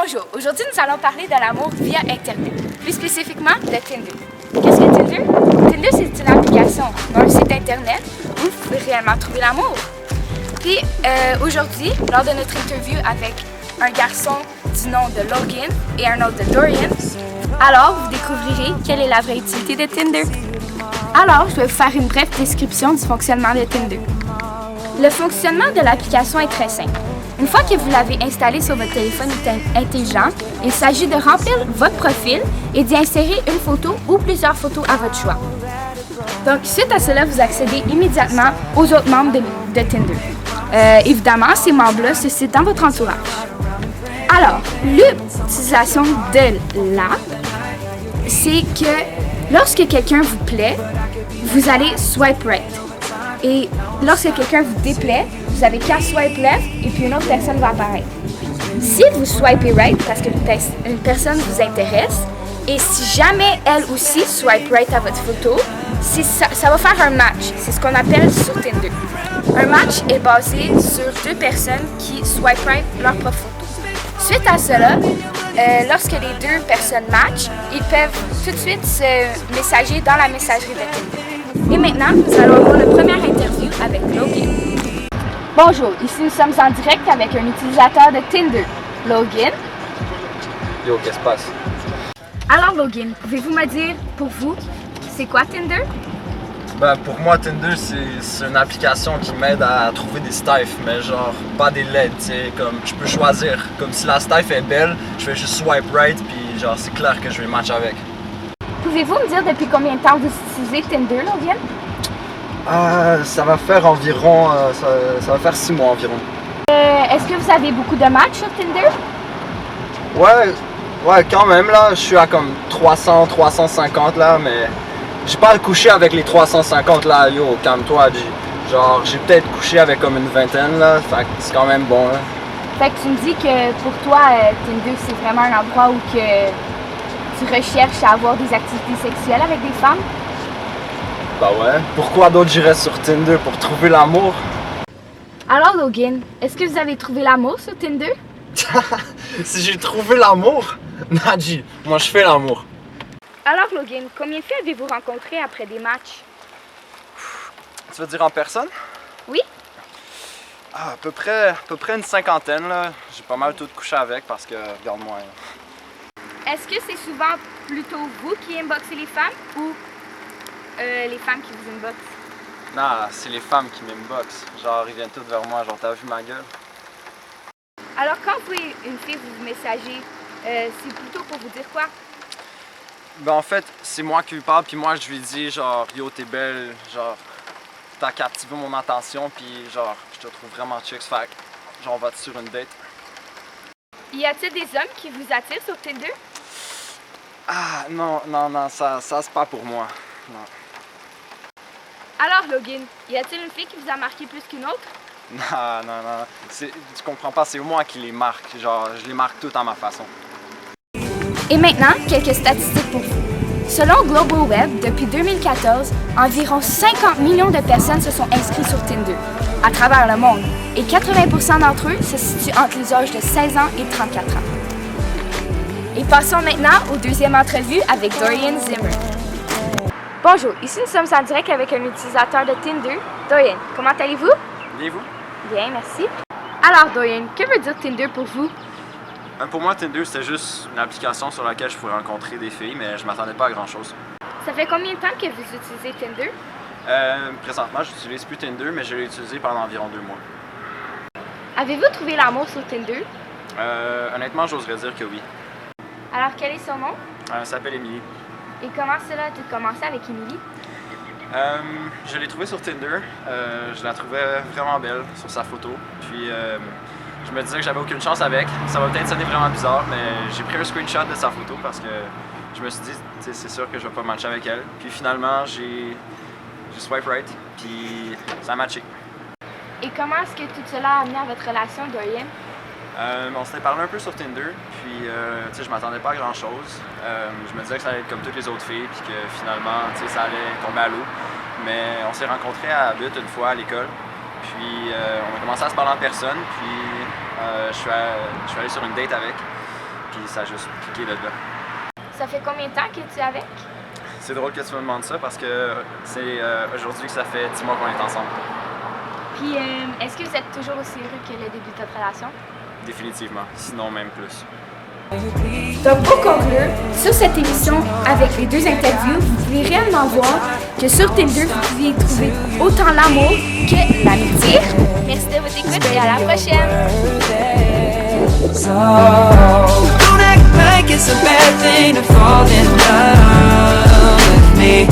Bonjour, aujourd'hui nous allons parler de l'amour via Internet, plus spécifiquement de Tinder. Qu'est-ce que Tinder? Tinder c'est une application, un site Internet où vous pouvez réellement trouver l'amour. Puis aujourd'hui, lors de notre interview avec un garçon du nom de Logan et un autre de Dorian, alors vous découvrirez quelle est la vraie utilité de Tinder. Alors, je vais vous faire une brève description du fonctionnement de Tinder. Le fonctionnement de l'application est très simple. Une fois que vous l'avez installé sur votre téléphone intelligent, il s'agit de remplir votre profil et d'y insérer une photo ou plusieurs photos à votre choix. Donc, suite à cela, vous accédez immédiatement aux autres membres de Tinder. Évidemment, ces membres-là se citent dans votre entourage. Alors, l'utilisation de l'app, c'est que lorsque quelqu'un vous plaît, vous allez swipe right. Et lorsque quelqu'un vous déplaît, vous avez qu'à swipe left et puis une autre personne va apparaître. Si vous swipez right parce qu'une personne vous intéresse, et si jamais elle aussi swipe right à votre photo, ça va faire un match. C'est ce qu'on appelle sur Tinder. Un match est basé sur deux personnes qui swipe right leur propre photo. Suite à cela, lorsque les deux personnes matchent, ils peuvent tout de suite se messager dans la messagerie de Tinder. Et maintenant, nous allons avoir le premier interview avec Logan. Bonjour, ici nous sommes en direct avec un utilisateur de Tinder, Logan. Yo, qu'est-ce qui se passe? Alors Logan, pouvez-vous me dire, pour vous, c'est quoi Tinder? Ben, pour moi, Tinder, c'est une application qui m'aide à trouver des staffs, mais genre, pas des LED, tu sais, comme je peux choisir. Comme si la staff est belle, je fais juste swipe right, puis genre, c'est clair que je vais match avec. Pouvez-vous me dire depuis combien de temps vous utilisez Tinder, Logan? Ça va faire environ, ça va faire 6 mois environ. Est-ce que vous avez beaucoup de matchs sur Tinder? Ouais, quand même, là, je suis à comme 300, 350 là, mais j'ai pas couché avec les 350 là, yo, calme-toi, genre, j'ai peut-être couché avec comme une vingtaine là, fait que c'est quand même bon là. Fait que tu me dis que pour toi, Tinder, c'est vraiment un endroit où que tu recherches à avoir des activités sexuelles avec des femmes? Bah ouais, pourquoi d'autres j'irais sur Tinder pour trouver l'amour? Alors Logan, est-ce que vous avez trouvé l'amour sur Tinder? Si j'ai trouvé l'amour? Nadji, moi je fais l'amour. Alors Logan, combien de filles avez-vous rencontré après des matchs? Tu veux dire en personne? Oui? À peu près une cinquantaine là. J'ai pas mal tout couché avec parce que, regarde-moi. Est-ce que c'est souvent plutôt vous qui inboxez les femmes ou les femmes qui vous inboxent? Non, c'est les femmes qui m'inboxent. Genre, ils viennent toutes vers moi, genre, t'as vu ma gueule? Alors quand vous et une fille vous messagez, c'est plutôt pour vous dire quoi? Ben en fait, c'est moi qui lui parle, puis moi je lui dis genre, yo t'es belle, genre, t'as captivé mon attention, puis genre, je te trouve vraiment chicks, fait que, genre, on va sur une date. Y a-t-il des hommes qui vous attirent sur Tinder? Ah, non, ça c'est pas pour moi, non. Alors Logan, y a-t-il une fille qui vous a marqué plus qu'une autre? Non, tu comprends pas, c'est moi qui les marque, genre, je les marque toutes à ma façon. Et maintenant, quelques statistiques pour vous. Selon Global Web, depuis 2014, environ 50 millions de personnes se sont inscrites sur Tinder à travers le monde et 80% d'entre eux se situent entre les âges de 16 ans et 34 ans. Et passons maintenant au deuxième entrevue avec Dorian Zimmer. Bonjour, ici nous sommes en direct avec un utilisateur de Tinder. Dorian, comment allez-vous? Bien vous? Bien, merci. Alors Dorian, que veut dire Tinder pour vous? Pour moi, Tinder, c'était juste une application sur laquelle je pouvais rencontrer des filles, mais je m'attendais pas à grand-chose. Ça fait combien de temps que vous utilisez Tinder? Présentement, j'utilise plus Tinder, mais je l'ai utilisé pendant environ 2 mois. Avez-vous trouvé l'amour sur Tinder? Honnêtement, j'oserais dire que oui. Alors, quel est son nom? Elle s'appelle Emily. Et comment cela a-t-il commencé avec Emily? Je l'ai trouvée sur Tinder. Je la trouvais vraiment belle sur sa photo. Puis, je me disais que j'avais aucune chance avec. Ça va peut-être sonner vraiment bizarre, mais j'ai pris un screenshot de sa photo parce que je me suis dit, c'est sûr que je vais pas matcher avec elle. Puis finalement, j'ai swipe right, puis ça a matché. Et comment est-ce que tout cela a amené à votre relation, Dorian? On s'était parlé un peu sur Tinder, puis je m'attendais pas à grand chose. Je me disais que ça allait être comme toutes les autres filles, puis que finalement ça allait tomber à l'eau. Mais on s'est rencontrés à Butte une fois à l'école, puis on a commencé à se parler en personne, puis je suis allé sur une date avec. puis ça a juste cliqué de là. Ça fait combien de temps que tu es avec? C'est drôle que tu me demandes ça parce que c'est aujourd'hui que ça fait 10 mois qu'on est ensemble. Puis, est-ce que vous êtes toujours aussi heureux que le début de votre relation? Définitivement, sinon même plus. Donc, pour conclure, sur cette émission, avec les 2 interviews, vous pouvez réellement voir que sur Tinder, vous pouvez trouver autant l'amour que l'amitié. Merci de votre écoute et à la prochaine! So don't act like it's a bad thing to fall in love with me.